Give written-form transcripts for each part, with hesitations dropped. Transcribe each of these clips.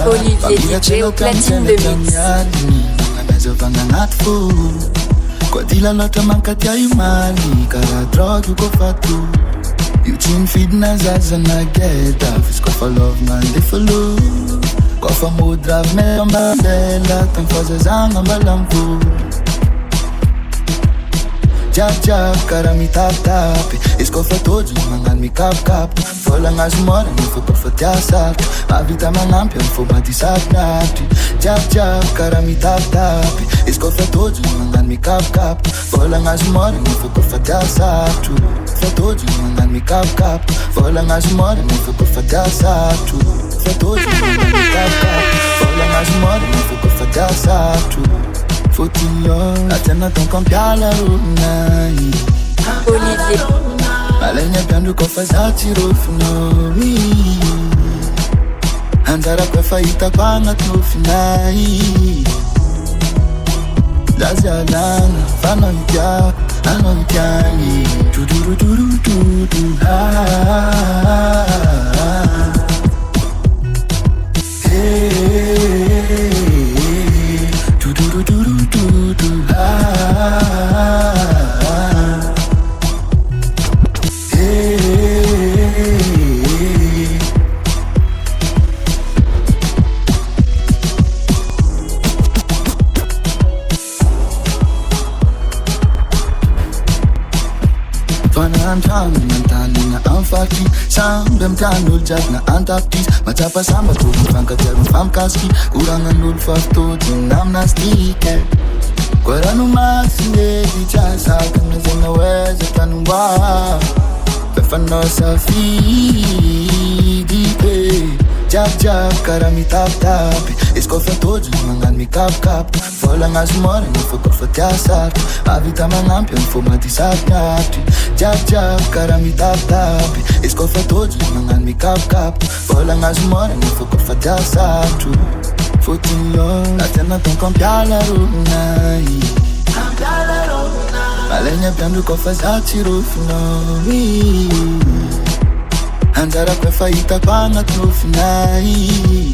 Olivier DJ au platine de mix. Kwa dila lote mankatia imani kara drug you go fatu. You chin feed na zaza na get off. It's go for love man they follow. Go for mood drive me on Mandela. Tan faza zanga malampu. Jab jab kara mi tap tap. It's go for toji mangan mi kap kap. Fola nga zumora mi fuko for tiasak. Avita mangampi am fo mati sak nati. Jab jab kara mi tap tap. It's go for toji mangan mi kap kap. Fola nga zumora mi fuko for tiasak. For toji mangan mi kap kap. Fola nga zumora mi fuko for tiasak. For toji mangan mi kap kap. Fola nga zumora mi fuko for tiasak. Faut-il attendre ton campial la runai Olivier Malenya piandu kwa fazati rofinoi Handara kwa faita kwa ngatofinai Lazi alana, fana mkia, ano mkiani Tuduru duru dudu Sambe mtano jak na antaptis Matapa samba tu mfanka teru famkaski Kuranga nul fafto dinamna stike Kwera numasi ndedi chasa Kana zena weze tanumba Pefano safi dipe Jab jab kara mi tap tap Isko fatoji mangan mi kap kap Fola nga zumore mi fuko fatiasat Avita mangampi am fo mati sak nyati Jab jab kara mi tap tap Isko fatoji mangan mi kap kap Fola nga zumore mi fuko fatiasat Faut-il attendre ton campial la runai Malenya piandu kwa fazati rofinoi Handara kwa faita kwa ngatofinai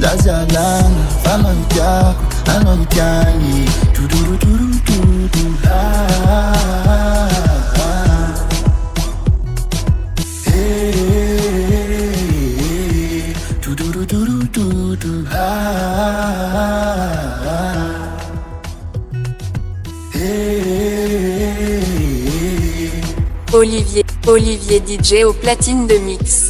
Lazi alana, fana mkiako, ano mkiani Tuduru duru dudu Tuduru duru dudu Olivier DJ au platine de mix.